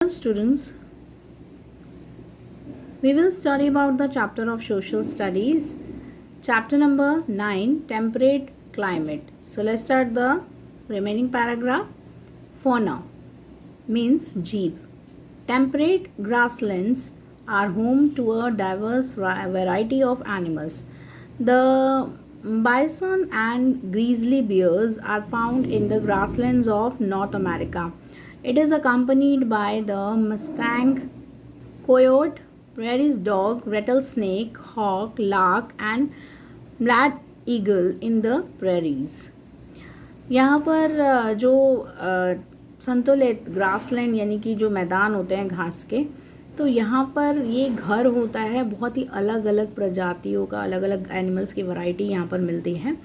Hello students, we will study about the chapter of social studies, chapter number 9, temperate climate. So let's start the remaining paragraph. Fauna means jeep. Temperate grasslands are home to a diverse variety of animals. The bison and grizzly bears are found in the grasslands of North America. It is accompanied by the Mustang, coyote, prairie dog, rattlesnake, hawk, lark and black eagle in the prairies. यहाँ पर जो संतुलित grassland यानी कि जो मैदान होते हैं घास के, तो यहाँ पर ये घर होता है. बहुत ही अलग अलग प्रजातियों का, अलग अलग एनिमल्स की वैरायटी यहाँ पर मिलती है.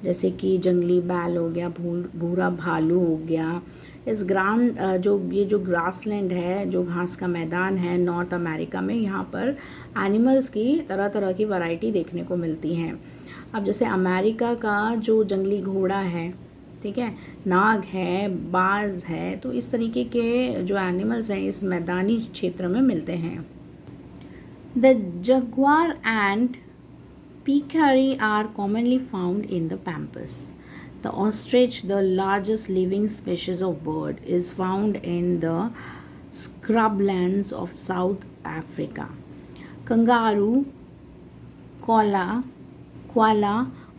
जैसे कि जंगली बैल हो गया, भूरा भालू हो गया. इस ये जो ग्रासलैंड है, जो घास का मैदान है नॉर्थ अमेरिका में, यहाँ पर एनिमल्स की तरह तरह की वैरायटी देखने को मिलती हैं. अब जैसे अमेरिका का जो जंगली घोड़ा है, ठीक है, नाग है, बाज है, तो इस तरीके के जो एनिमल्स हैं इस मैदानी क्षेत्र में मिलते हैं. The Jaguar and peccary are commonly found in the pampas. The ostrich, the largest living species of bird, is found in the scrublands of South Africa. Kangaroo, koala,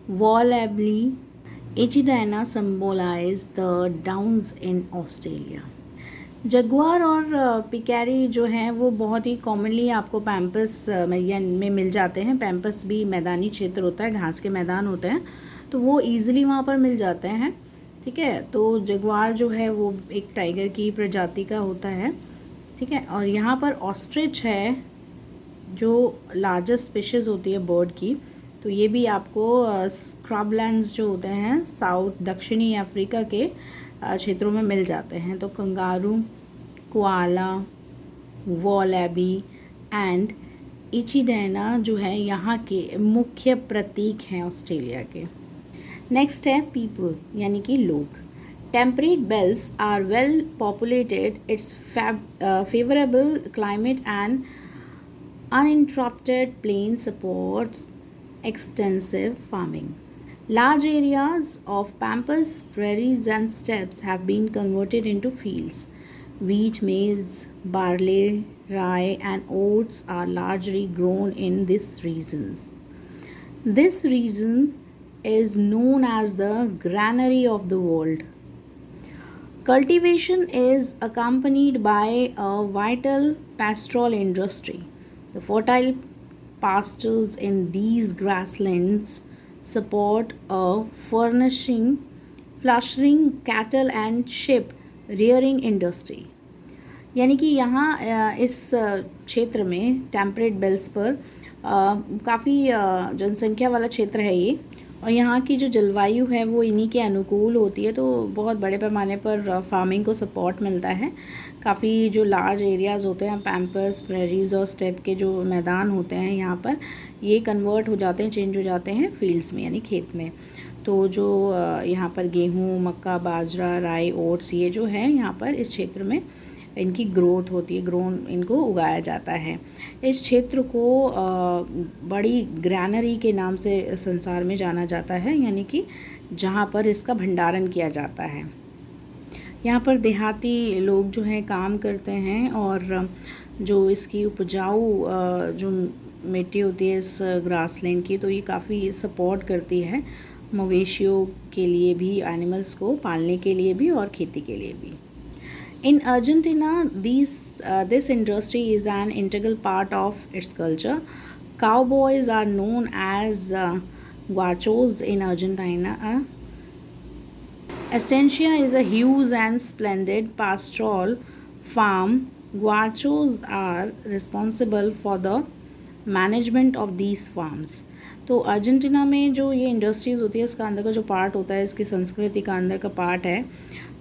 wallaby, echidna symbolize the downs in Australia. Jaguar और पिकैरी जो हैं वो बहुत ही commonly आपको pampas में मिल जाते हैं. Pampas भी मैदानी क्षेत्र होता है, घास के मैदान होते हैं, तो वो ईज़िली वहाँ पर मिल जाते हैं. ठीक है, तो जगुआर जो है वो एक टाइगर की प्रजाति का होता है. ठीक है, और यहाँ पर ऑस्ट्रिच है जो लार्जेस्ट स्पीशीज़ होती है बर्ड की, तो ये भी आपको स्क्रबलैंड्स जो होते हैं साउथ दक्षिणी अफ्रीका के क्षेत्रों में मिल जाते हैं. तो कंगारू, कोआला, वॉलैबी एंड इचिडेना जो है यहाँ के मुख्य प्रतीक हैं ऑस्ट्रेलिया के. नेक्स्ट है पीपल यानी कि लोग. Temperate belts are well populated. It's favourable climate and uninterrupted plain supports extensive farming. Large areas of pampas, prairies and steppes have been converted into fields. Wheat, maize, barley, rye and oats are largely grown in these regions. This region is known as the granary of the world. Cultivation is accompanied by a vital pastoral industry. The fertile pastures in these grasslands support a flourishing cattle and sheep rearing industry. यानी कि यहाँ इस क्षेत्र में temperate belts पर काफ़ी जनसंख्या वाला क्षेत्र है ये, और यहाँ की जो जलवायु है वो इन्हीं के अनुकूल होती है, तो बहुत बड़े पैमाने पर फार्मिंग को सपोर्ट मिलता है. काफ़ी जो लार्ज एरियाज़ होते हैं पैम्पस, प्रेरीज और स्टेप के जो मैदान होते हैं यहाँ पर, ये कन्वर्ट हो जाते हैं, चेंज हो जाते हैं फील्ड्स में यानी खेत में. तो जो यहाँ पर गेहूँ, मक्का, बाजरा, राई, ओट्स, ये जो है यहाँ पर इस क्षेत्र में इनकी ग्रोथ होती है, इनको उगाया जाता है. इस क्षेत्र को बड़ी ग्रैनरी के नाम से संसार में जाना जाता है, यानी कि जहाँ पर इसका भंडारण किया जाता है. यहाँ पर देहाती लोग जो हैं काम करते हैं, और जो इसकी उपजाऊ जो मिट्टी होती है इस ग्रासलैंड की, तो ये काफ़ी सपोर्ट करती है मवेशियों के लिए भी, एनिमल्स को पालने के लिए भी और खेती के लिए भी. In Argentina, this industry is an integral part of its culture. Cowboys are known as guachos in Argentina. Estancia is a huge and splendid pastoral farm. Guachos are responsible for the management of these farms. तो Argentina में जो ये industries होती है, इसका अंदर का जो पार्ट होता है, इसकी संस्कृति का अंदर का पार्ट है.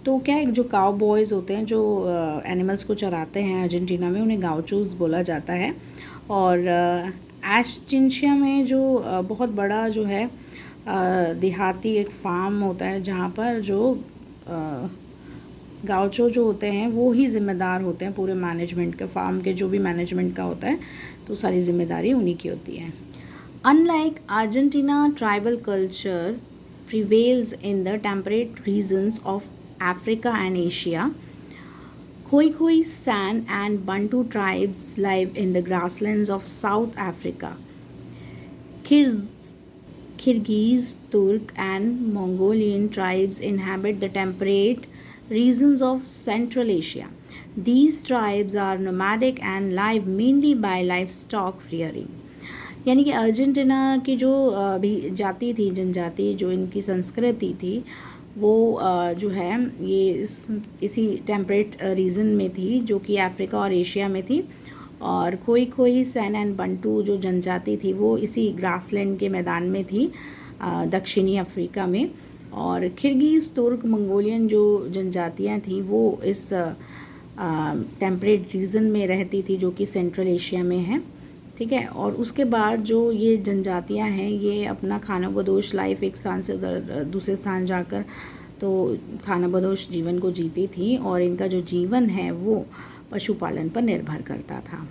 तो क्या है, जो काउ बॉयज़ होते हैं जो एनिमल्स को चराते हैं अर्जेंटीना में, उन्हें गाउचोज बोला जाता है. और एस्टेंशिया में जो बहुत बड़ा जो है देहाती एक फार्म होता है, जहाँ पर जो गाउचो जो होते हैं वो ही ज़िम्मेदार होते हैं पूरे मैनेजमेंट के, फार्म के जो भी मैनेजमेंट का होता है तो सारी जिम्मेदारी उन्हीं की होती है. Unlike Argentina, tribal culture prevails in the temperate regions of Africa and Asia. Khoikhoi, San, and Bantu tribes live in the grasslands of South Africa. Kyrgyz, Turk, and Mongolian tribes inhabit the temperate regions of Central Asia. These tribes are nomadic and live mainly by livestock rearing. यानी कि Argentina की जो भी जाति थी, जनजाति, जो इनकी संस्कृति थी वो जो है ये इसी टेम्परेट रीजन में थी जो कि अफ्रीका और एशिया में थी. और खोई, सैन एंड बंटू जो जनजाति थी वो इसी ग्रासलैंड के मैदान में थी दक्षिणी अफ्रीका में. और किर्गिज़, तुर्क, मंगोलियन जो जनजातियाँ थी वो इस टेम्परेट रीजन में रहती थी जो कि सेंट्रल एशिया में है. ठीक है. और उसके बाद जो ये जनजातियां हैं ये अपना खानाबदोश लाइफ एक स्थान से दूसरे स्थान जाकर तो खानाबदोश जीवन को जीती थी और इनका जो जीवन है वो पशुपालन पर निर्भर करता था.